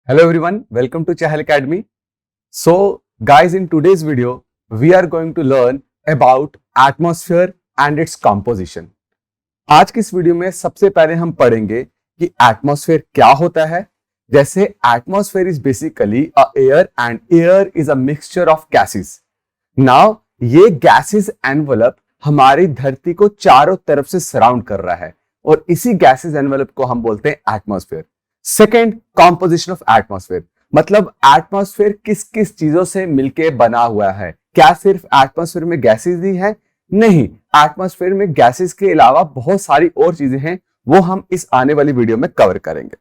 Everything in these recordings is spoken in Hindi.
Hello everyone, welcome to Chahal Academy. So guys, in today's video, we are going to learn about atmosphere and its composition. आज की इस वीडियो में सबसे पहले हम पढ़ेंगे कि एटमॉस्फेयर क्या होता है। जैसे atmosphere is basically a air and air is a mixture of gases. Now ये गैसेस एनवलप हमारी धरती को चारों तरफ से सराउंड कर रहा है और इसी गैसेस एनवलप को हम बोलते हैं atmosphere. Second, composition of atmosphere, मतलब एटमॉस्फेयर किस किस चीजों से मिलके बना हुआ है। क्या सिर्फ एटमॉस्फेयर में गैसेस ही है? नहीं, एटमॉस्फेयर में गैसेस के अलावा बहुत सारी और चीजें हैं, वो हम इस आने वाली वीडियो में कवर करेंगे।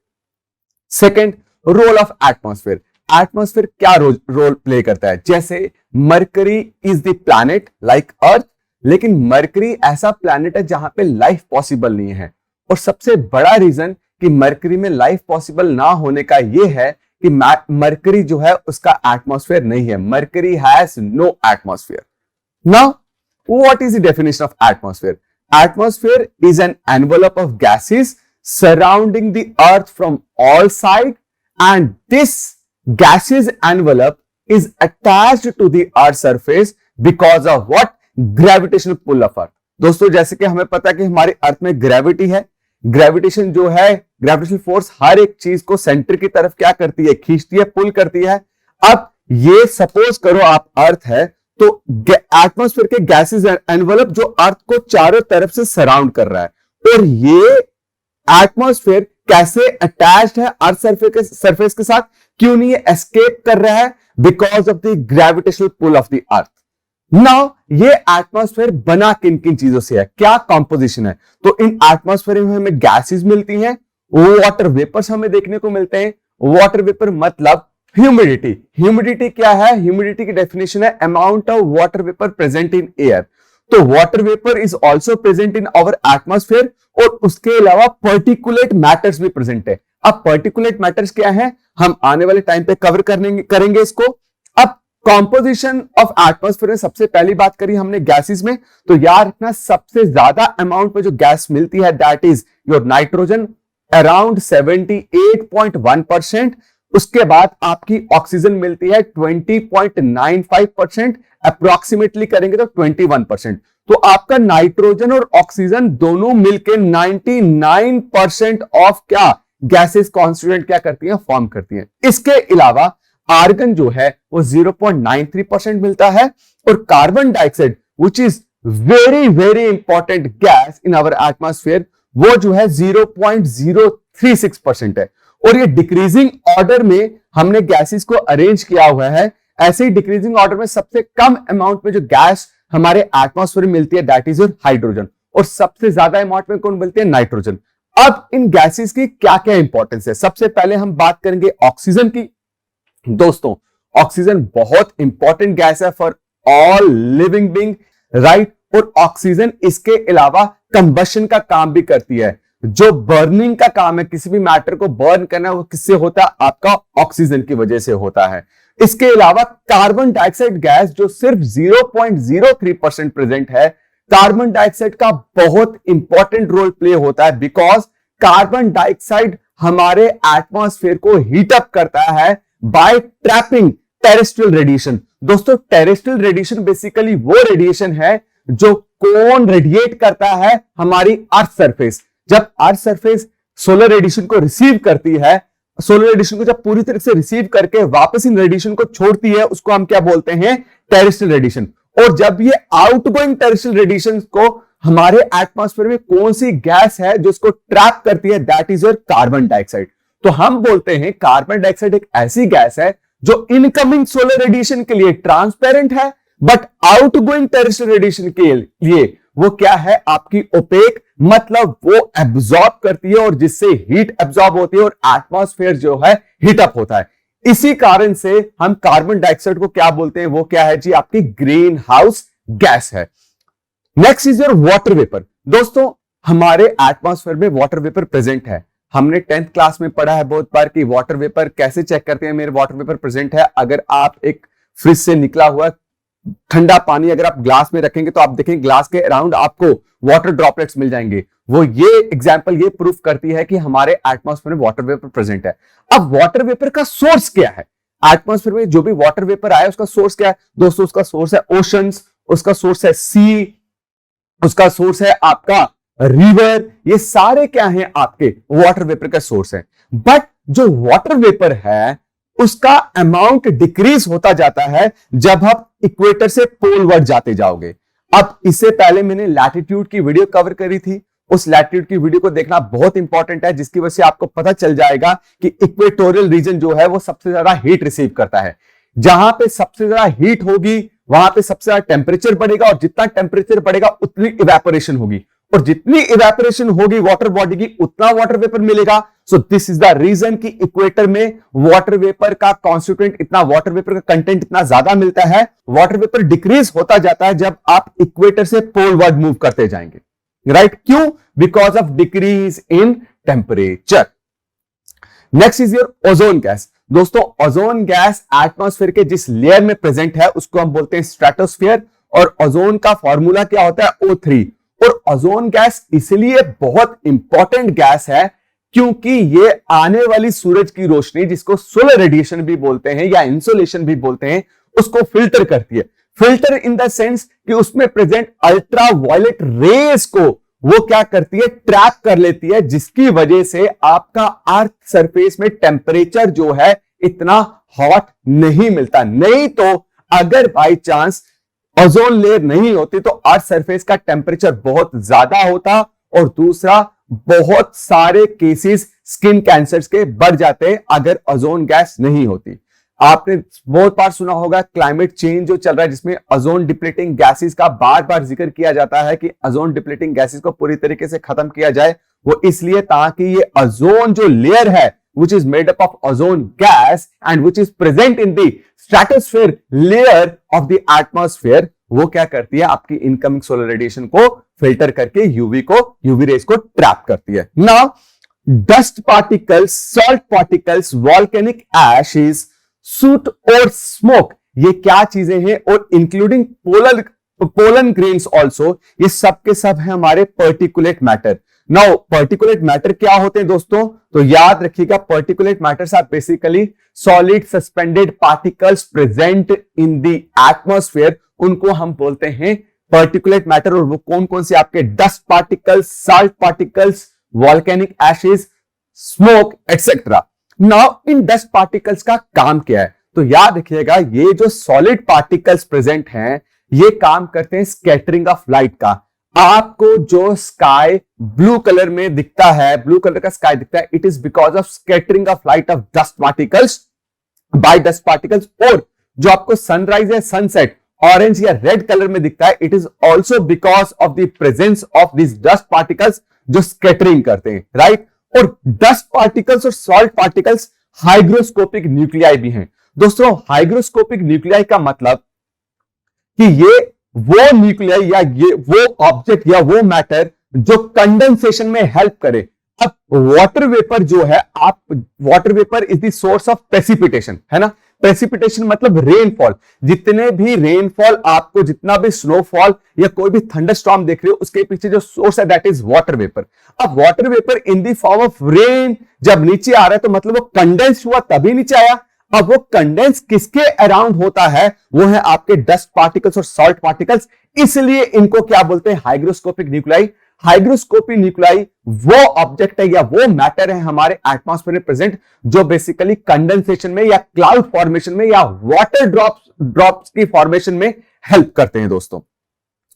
Second, role of atmosphere. Atmosphere क्या रोल प्ले करता है? जैसे Mercury is the planet like Earth, लेकिन मरकरी ऐसा प्लैनेट है जहां पे लाइफ पॉसिबल नहीं है। और सबसे बड़ा रीजन कि मरकरी में लाइफ पॉसिबल ना होने का यह है कि मरकरी जो है उसका एटमॉस्फेयर नहीं है। Mercury has no atmosphere. Now what is the definition of atmosphere? Atmosphere is an envelope of gases surrounding the earth from all sides, and this gaseous envelope is attached to the earth surface because of what? Gravitational pull of earth. दोस्तों, जैसे कि हमें पता है कि हमारी अर्थ में ग्रेविटी है। ग्रेविटेशन जो है, ग्रेविटेशनल फोर्स हर एक चीज को सेंटर की तरफ क्या करती है? खींचती है, पुल करती है। अब ये सपोज करो आप अर्थ है, तो एटमॉस्फेयर के गैसेस एनवेलप जो अर्थ को चारों तरफ से सराउंड कर रहा है, और ये एटमॉस्फेयर कैसे अटैच्ड है अर्थ सरफेस के साथ? क्यों नहीं ये एस्केप कर रहा है? Because of the gravitational pull of the Earth. Now ये एटमॉस्फेयर बना किन किन चीजों से है? क्या कंपोजिशन है? तो इन एटमॉस्फेयर में हमें गैसेस मिलती हैं, वाटर वेपर्स हमें देखने को मिलते हैं। वाटर वेपर मतलब ह्यूमिडिटी। ह्यूमिडिटी क्या है? ह्यूमिडिटी की डेफिनेशन है amount of water vapour present in air. तो water vapour is also present in our atmosphere, और उसके अलावा पर्टिकुलेट मैटर्स भी प्रेजेंट है। अब पर्टिकुलेट मैटर्स क्या है, हम आने वाले टाइम पे कवर करेंगे इसको। अब कॉम्पोजिशन ऑफ एटमॉस्फेयर में सबसे पहली बात करी हमने गैसेस में, तो याद रखना सबसे ज्यादा अमाउंट में जो गैस मिलती है that is your nitrogen, around 78.1%। उसके बाद आपकी ऑक्सीजन मिलती है 20.95%, अप्रोक्सीमेटली करेंगे तो 21%। तो आपका नाइट्रोजन और ऑक्सीजन दोनों मिलकर 99% ऑफ क्या गैसेस कॉन्स्टिट्यूएंट क्या करती हैं? फॉर्म करती हैं। इसके अलावा आर्गन जो है वो 0.93% मिलता है, और carbon dioxide which is very very important gas in our atmosphere, वो जो है 0.036% है। और ये डिक्रीजिंग ऑर्डर में हमने गैसेस को अरेंज किया हुआ है। ऐसे ही डिक्रीजिंग ऑर्डर में सबसे कम अमाउंट में जो गैस हमारे एटमॉस्फेयर में मिलती है दैट इज योर हाइड्रोजन, और सबसे ज्यादा अमाउंट में कौन मिलती है? नाइट्रोजन। अब इन गैसेस की क्या क्या इंपॉर्टेंस है? सबसे पहले हम बात करेंगे ऑक्सीजन की। दोस्तों, ऑक्सीजन बहुत इंपॉर्टेंट गैस है for all living being, right? और ऑक्सीजन इसके अलावा कंबशन का काम भी करती है। जो बर्निंग का काम है, किसी भी मैटर को बर्न करना, वो किससे होता है? आपका ऑक्सीजन की वजह से होता है। इसके अलावा कार्बन डाइऑक्साइड गैस जो सिर्फ 0.03% प्रेजेंट है, कार्बन डाइऑक्साइड का बहुत इंपॉर्टेंट रोल प्ले होता है, बिकॉज कार्बन डाइऑक्साइड हमारे एटमॉस्फेयर को हीटअप करता है बाय ट्रैपिंग टेरेस्ट्रियल रेडिएशन। दोस्तों, टेरेस्ट्रियल रेडिएशन बेसिकली वो रेडिएशन है जो कौन रेडिएट करता है? हमारी अर्थ सरफेस। जब अर्थ सरफेस सोलर रेडिएशन को रिसीव करती है, सोलर रेडिएशन को जब पूरी तरह से रिसीव करके वापस इन रेडिएशन को छोड़ती है, उसको हम क्या बोलते हैं? Terrestrial radiation. और जब ये आउटगोइंग टेरेस्ट्रियल रेडिएशन को हमारे एटमॉस्फेयर में कौन सी गैस है जो इसको ट्रैप करती है? That is your carbon dioxide. तो हम बोलते हैं कार्बन डाइऑक्साइड एक ऐसी गैस है जो इनकमिंग सोलर रेडिएशन के लिए ट्रांसपेरेंट है, बट आउटगोइंग टेरेस्ट्रियल रेडिएशन के लिए वो क्या है? आपकी ओपेक, मतलब वो एब्जॉर्ब करती है, और जिससे हीट एब्जॉर्ब होती है और एटमॉस्फेयर जो है हीटअप होता है। इसी कारण से हम कार्बन डाइऑक्साइड को क्या बोलते हैं? वो क्या है जी? आपकी ग्रीन हाउस गैस है। Next is your water vapour. दोस्तों, हमारे एटमॉस्फेयर में वाटर वेपर प्रेजेंट है। हमने 10th क्लास में पढ़ा है बहुत बार कि वाटर वेपर कैसे चेक करते हैं, मेरे वाटर वेपर प्रेजेंट है। अगर आप एक फ्रिज से निकला हुआ ठंडा पानी अगर आप ग्लास में रखेंगे तो आप देखेंगे ग्लास के अराउंड आपको वाटर ड्रॉपलेट्स मिल जाएंगे। वो ये एग्जांपल ये प्रूफ करती है कि हमारे एटमॉस्फेयर में वाटर वेपर प्रेजेंट है। अब वाटर वेपर का सोर्स क्या है? एटमॉस्फेयर में जो भी वाटर वेपर आया उसका सोर्स क्या है दोस्तों? उसका सोर्स है ओशंस, उसका सोर्स है सी, उसका सोर्स है आपका रिवर। ये सारे क्या हैं? आपके वाटर वेपर का सोर्स है। बट जो वाटर वेपर है उसका अमाउंट डिक्रीज होता जाता है जब आप इक्वेटर से पोलवर्ड जाते जाओगे। अब इससे पहले मैंने लैटिट्यूड की वीडियो कवर करी थी, उस लैटिट्यूड की वीडियो को देखना बहुत इंपॉर्टेंट है, जिसकी वजह से आपको पता चल जाएगा कि इक्वेटोरियल रीजन जो है वो सबसे ज्यादा हीट रिसीव करता है। जहां पे सबसे ज्यादा हीट होगी वहां पे सबसे ज्यादा टेम्परेचर बढ़ेगा, और जितना टेम्परेचर बढ़ेगा उतनी इवेपोरेशन होगी, और जितनी इवेपोरेशन होगी वाटर बॉडी की उतना वाटर वेपर मिलेगा। So this is the reason कि इक्वेटर में वाटर वेपर का कॉन्स्टिट्यूएंट इतना, वाटर वेपर का कंटेंट इतना ज्यादा मिलता है। वाटर वेपर डिक्रीज होता जाता है जब आप इक्वेटर से पोलवर्ड मूव करते जाएंगे, राइट? क्यों? Because of decrease in temperature. Next is your ozone gas. दोस्तों ओजोन गैस एटमॉस्फेयर के जिस लेयर में प्रेजेंट है उसको हम बोलते हैं स्ट्रेटोस्फेयर, और ओजोन का फॉर्मूला क्या होता है? O3। और ओजोन गैस इसलिए बहुत इंपॉर्टेंट गैस है क्योंकि ये आने वाली सूरज की रोशनी, जिसको सोलर रेडिएशन भी बोलते हैं या इंसोलेशन भी बोलते हैं, उसको फिल्टर करती है। फिल्टर इन द सेंस कि उसमें प्रेजेंट अल्ट्रा वायलेट रेज को वो क्या करती है? ट्रैप कर लेती है, जिसकी वजह से आपका अर्थ सरफेस में टेम्परेचर जो है इतना हॉट नहीं मिलता। नहीं तो अगर बाई चांस ओजोन लेयर नहीं होती तो अर्थ सरफेस का टेम्परेचर बहुत ज्यादा होता, और दूसरा बहुत सारे केसेस स्किन कैंसर्स के बढ़ जाते अगर ओजोन गैस नहीं होती। आपने बहुत बार सुना होगा क्लाइमेट चेंज जो चल रहा है, जिसमें ओजोन डिप्लीटिंग गैसेस का बार बार जिक्र किया जाता है कि ओजोन डिप्लीटिंग गैसेस को पूरी तरीके से खत्म किया जाए। वो इसलिए ताकि ये ओजोन जो लेयर है which is made up of ozone gas and which is present in the stratosphere layer of the atmosphere, वो क्या करती है? आपकी इनकमिंग सोलर रेडिएशन को फिल्टर करके यूवी रेज को ट्रैप करती है। Now dust particles, salt particles, volcanic ashes, suit और स्मोक, ये क्या चीजें हैं? और इंक्लूडिंग पोलन ग्रेन्स ऑल्सो, ये सब के सब है हमारे particulate matter. Now particulate matter क्या होते हैं दोस्तों? तो याद रखिएगा, particulate matters are basically solid suspended particles present in the atmosphere, उनको हम बोलते हैं पर्टिकुलेट मैटर। और वो कौन कौन से? आपके dust particles, salt particles, volcanic ashes, smoke etcetera. Now in dust particles का काम क्या है? तो याद रखिएगा, ये जो सॉलिड पार्टिकल्स प्रेजेंट हैं ये काम करते हैं स्कैटरिंग ऑफ लाइट का। आपको जो स्काई ब्लू कलर में दिखता है, ब्लू कलर का स्काई दिखता है, it is because of scattering of light of dust particles by dust particles. और जो आपको सनराइज या सनसेट ऑरेंज या रेड कलर में दिखता है, it is also because of the presence of this dust particles जो स्कैटरिंग करते हैं, राइट? और डस्ट पार्टिकल्स और सॉल्ट पार्टिकल्स हाइग्रोस्कोपिक न्यूक्लियाई भी हैं। दोस्तों हाइग्रोस्कोपिक न्यूक्लियाई का मतलब कि ये वो न्यूक्लियाई या ये वो ऑब्जेक्ट या वो मैटर जो कंडेंसेशन में हेल्प करे। अब वाटर वेपर जो है, आप water vapour is the source of precipitation, है ना? प्रेसिपिटेशन मतलब रेनफॉल। जितने भी रेनफॉल आपको, जितना भी स्नोफॉल या कोई भी थंडरस्टॉर्म देख रहे हो, उसके पीछे जो सोर्स है दैट इज वाटर वेपर। अब water vapour in the form of rain जब नीचे आ रहा है तो मतलब वो कंडेंस हुआ तभी नीचे आया। अब वो कंडेंस किसके अराउंड होता है? वो है आपके डस्ट पार्टिकल्स और सॉल्ट पार्टिकल्स। इसलिए इनको क्या बोलते हैं? Hygroscopic nuclei. हाइग्रोस्कोपिक न्यूक्लियाई वो ऑब्जेक्ट है या वो मैटर है हमारे एटमॉस्फेयर में प्रेजेंट जो बेसिकली कंडेंसेशन में या क्लाउड फॉर्मेशन में या वाटर ड्रॉप्स की फॉर्मेशन में हेल्प करते हैं दोस्तों।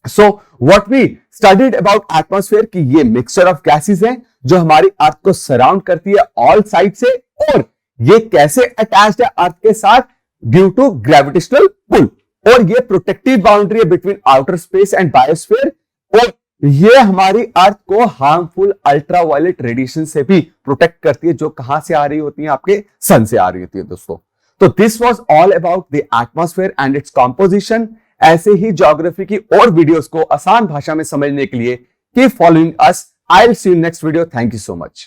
So what we studied about atmosphere कि ये मिक्सचर ऑफ गैसेस हैं जो हमारी अर्थ को सराउंड करती है ऑल साइड से, और ये कैसे अटैच्ड है अर्थ के साथ? Due to gravitational pull. और ये प्रोटेक्टिव बाउंड्री है between outer space and biosphere, और ये हमारी अर्थ को हार्मफुल अल्ट्रावायलेट रेडिएशन से भी प्रोटेक्ट करती है, जो कहां से आ रही होती है? आपके सन से आ रही होती है दोस्तों। तो this was all about the atmosphere and its composition. ऐसे ही ज्योग्राफी की और वीडियोस को आसान भाषा में समझने के लिए keep following us. I will see you next video. Thank you so much.